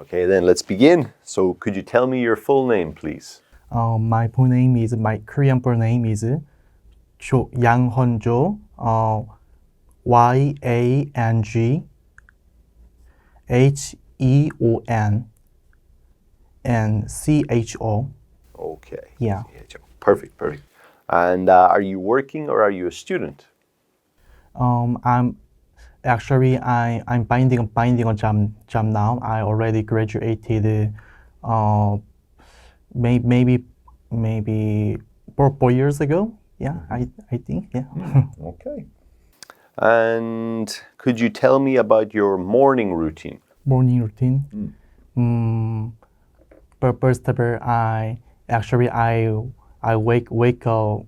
Okay, then let's begin. So could you tell me your full name, please? My Korean full name is Yang Honjo. YANGHEON and CHO. Okay. Yeah. Perfect. And are you working or are you a student? I'm binding a job now. I already graduated. Maybe 4 years ago. Yeah, I think. Yeah. Okay. And could you tell me about your morning routine? Morning routine. But first of all, I wake up.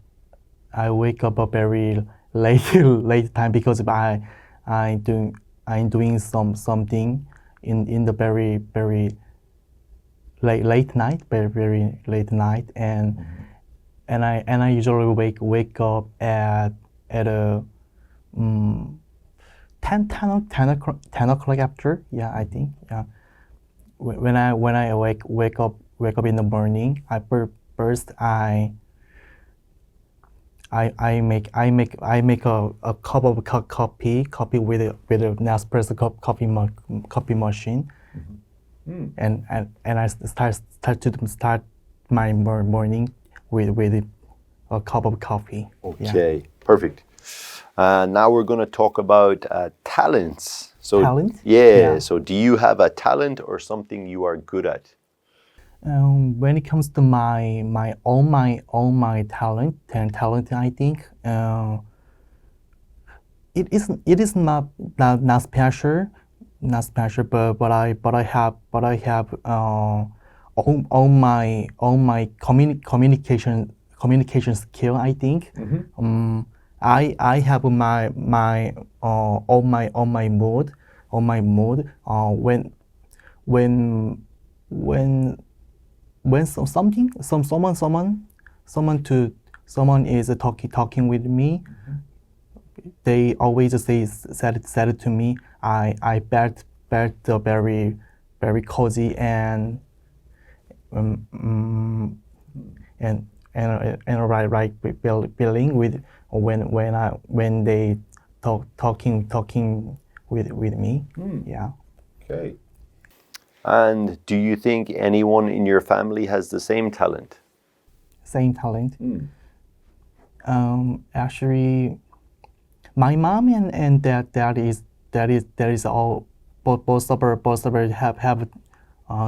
I wake up a very late time because I'm doing something in the very late night, very late night, and I usually wake up at a 10 o'clock after. Yeah, I think. Yeah. When I wake up in the morning, first I make a cup of coffee with a Nespresso coffee machine, and I start my morning with a cup of coffee. Okay, Yeah. perfect. Now we're going to talk about talents. So Talent? yeah. So do you have a talent or something you are good at? When it comes to all my talent, I think it is not special, but I have all my communication skill, I think. I have my all my mood when someone is talking with me, they always said it to me. I felt very cozy and right feeling with when they talking with me. Yeah. Okay. And do you think anyone in your family has the same talent? Same talent. Actually, my mom and dad is all both of us have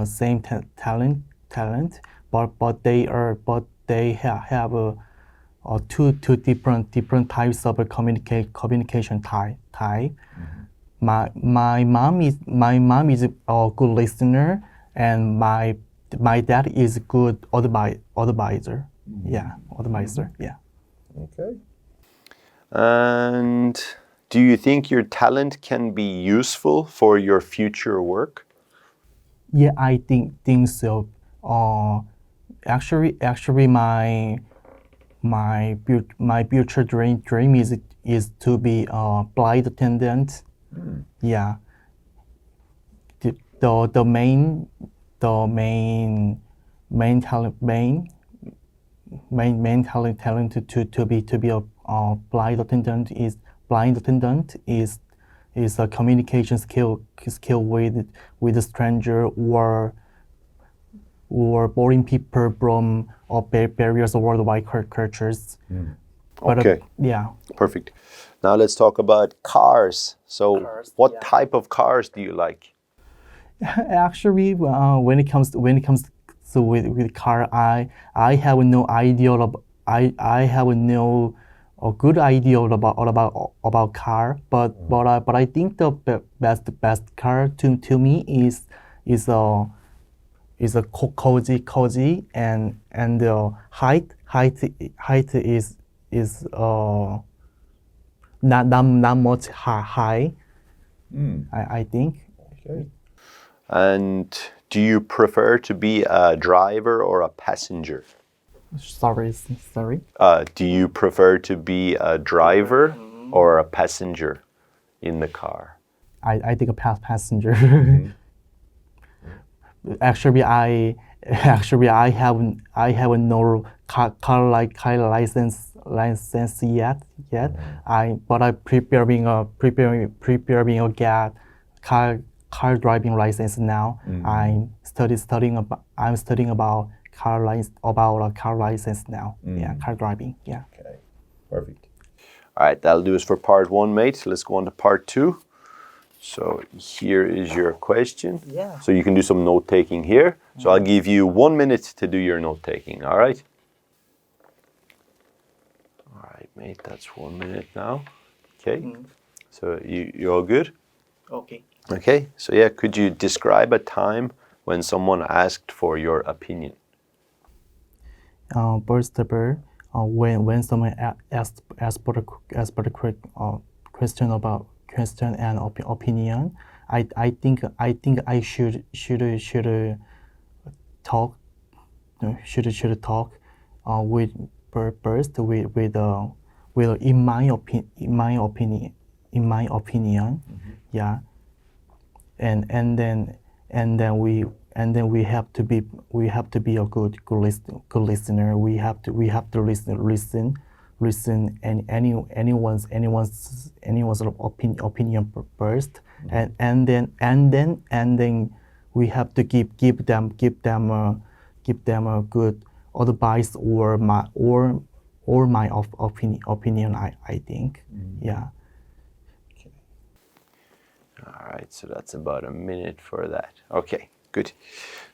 same talent, but they have two different types of communication type. My mom is a good listener, and my dad is a good advisor. Yeah, advisor. Yeah. Okay. And do you think your talent can be useful for your future work? Yeah, I think so. Actually, my future dream is to be a flight attendant. Yeah. The main talent to be a flight attendant is a communication skill with a stranger or foreign people from various worldwide cultures. Okay. Yeah. Perfect. Now let's talk about cars. So what type of cars do you like? Actually, when it comes to with car, I have no idea I have no a good idea about car, but I think the best car to me is a cozy and the height is not much high. I think. Okay. And do you prefer to be a driver or a passenger? Sorry. Do you prefer to be a driver or a passenger in the car? I think a passenger. Actually, I have no car license yet. But I preparing a get car driving license now. I'm studying about a car license now. Yeah, car driving. Yeah. Okay, perfect. All right, that'll do us for part one, mate. Let's go on to part two. So here is your question. Yeah. So you can do some note taking here. So I'll give you 1 minute to do your note taking. All right. All right, mate. That's 1 minute now. Okay. So you're all good. Okay. Okay. So yeah, could you describe a time when someone asked for your opinion? First of all, when someone asked for the question about question and opinion, I think I should talk should talk with first with in my opinion, yeah, and then we have to be a good listener. We have to listen and anyone's opinion first, and then we have to give them a good advice or my opinion. I think, yeah. All right, so that's about a minute for that. Okay, good.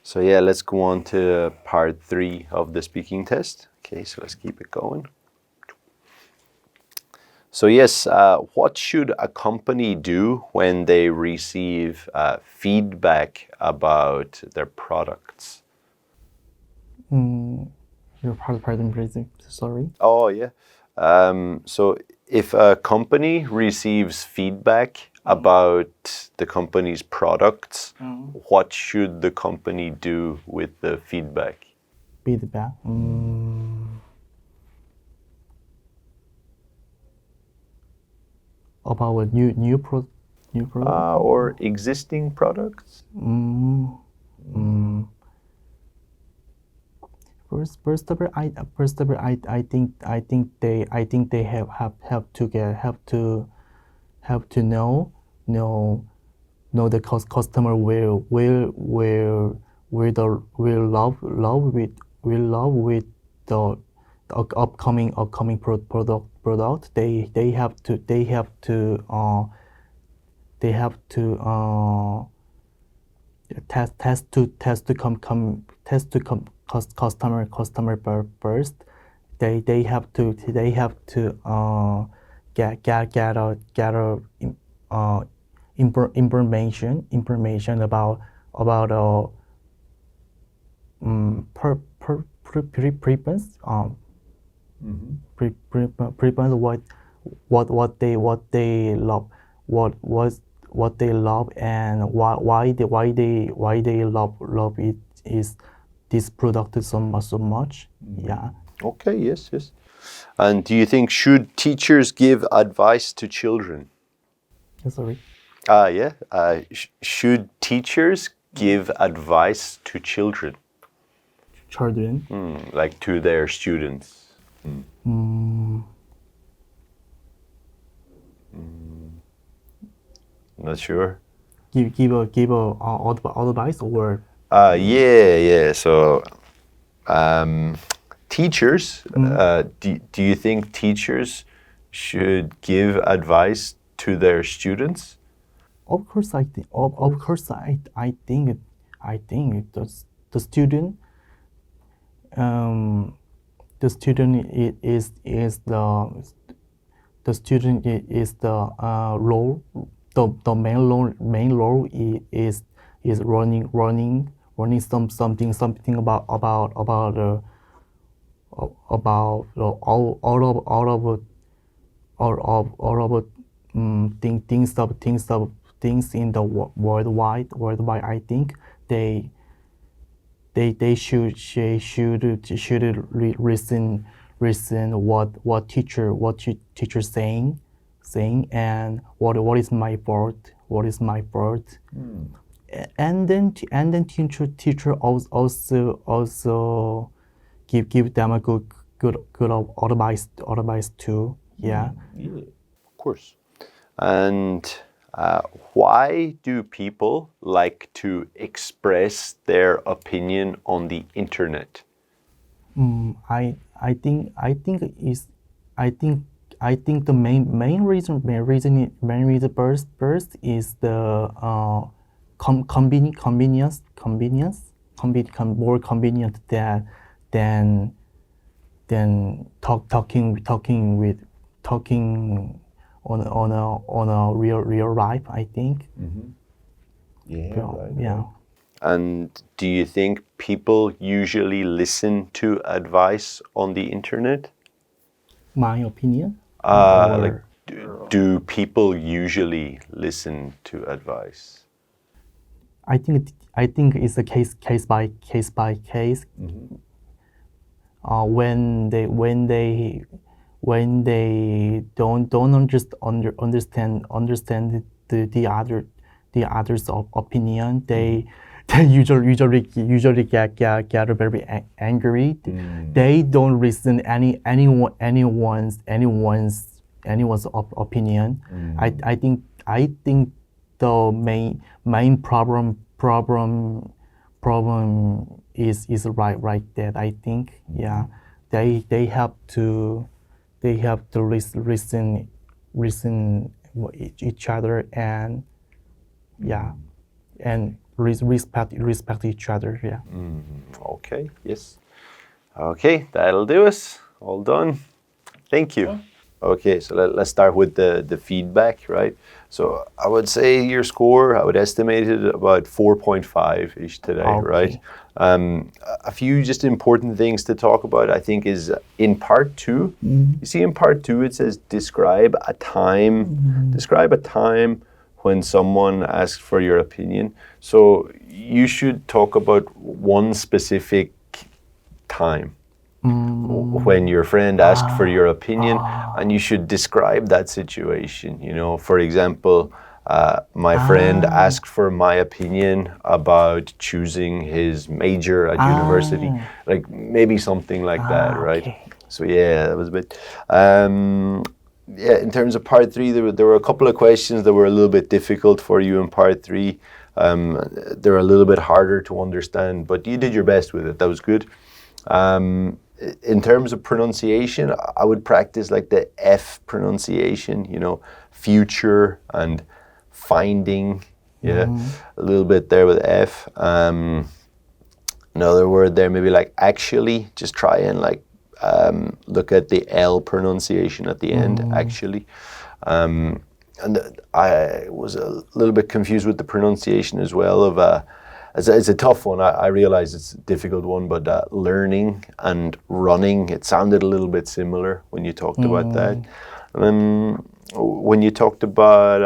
So yeah, let's go on to part three of the speaking test. Okay, so let's keep it going. So yes, what should a company do when they receive feedback about their products? Your pardon, please. Sorry. Oh yeah. So if a company receives feedback about the company's products, what should the company do with the feedback? Feedback. About a new product. Or existing products? First of all, I think they have to know the customer will love with the upcoming product. They have to test to customer first. They have to get a information about preference preference what they love, what they love, and why they love it is this product so much. Yeah. Okay, yes. And do you think should teachers give advice to children? Sorry. Yeah. Should teachers give advice to children? Children. Like to their students? Not sure. Give advice or Yeah. So, teachers. Do you think teachers should give advice to their students? of course I think I think the student the student is the role, the main role is running something about all of things in the worldwide. I think they should listen what teacher saying, and what is my fault, teacher also give them a good advice too. Yeah. Yeah, of course. And why do people like to express their opinion on the internet? I think the main reason first is the convenience more convenient than talking on a real life, I think. Yeah, Yeah. And do you think people usually listen to advice on the internet? My opinion. Like, do people usually listen to advice? I think it's a case by case. When they don't understand the other's opinion, they usually get very angry. They don't listen anyone's opinion. I think the main problem is right there. I think, yeah, they have to listen each other, and yeah, and respect each other. Yeah. Okay, yes. Okay, that'll do us. All done. Thank you. Okay, so let's start with the feedback, right? So I would say your score, I would estimate it about 4.5-ish today, Okay. right? A few just important things to talk about, I think, is in part 2. You see in part 2, it says describe a time when someone asks for your opinion. So you should talk about one specific time. When your friend asked for your opinion, and you should describe that situation. You know, for example, my friend asked for my opinion about choosing his major at university, like maybe something like that, right? Okay. So yeah, that was a bit. Yeah, in terms of part 3, there were a couple of questions that were a little bit difficult for you in part 3. They're a little bit harder to understand, but you did your best with it. That was good. In terms of pronunciation, I would practice like the F pronunciation, you know, future and finding. Yeah, a little bit there with F. Another word there, maybe like actually, just try and like look at the L pronunciation at the end, actually. And I was a little bit confused with the pronunciation as well of it's a tough one. I realize it's a difficult one, but learning and running, it sounded a little bit similar when you talked about that. When you talked about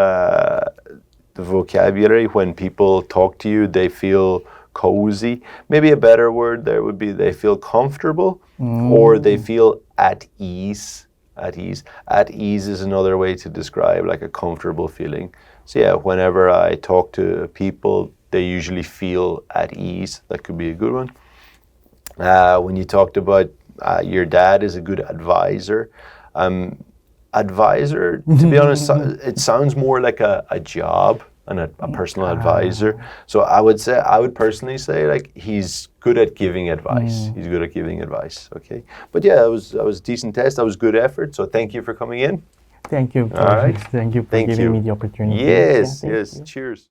the vocabulary, when people talk to you, they feel cozy. Maybe a better word there would be they feel comfortable or they feel at ease. At ease. At ease is another way to describe like a comfortable feeling. So yeah, whenever I talk to people, they usually feel at ease. That could be a good one. When you talked about your dad is a good advisor. Advisor, to be honest, it sounds more like a job and a personal advisor. So I would personally say like he's good at giving advice. He's good at giving advice. Okay, but yeah, that was a decent test. That was good effort. So thank you for coming in. Thank you. All right. Thank you for giving me the opportunity. Yes, Yeah, yes. thank you. Cheers.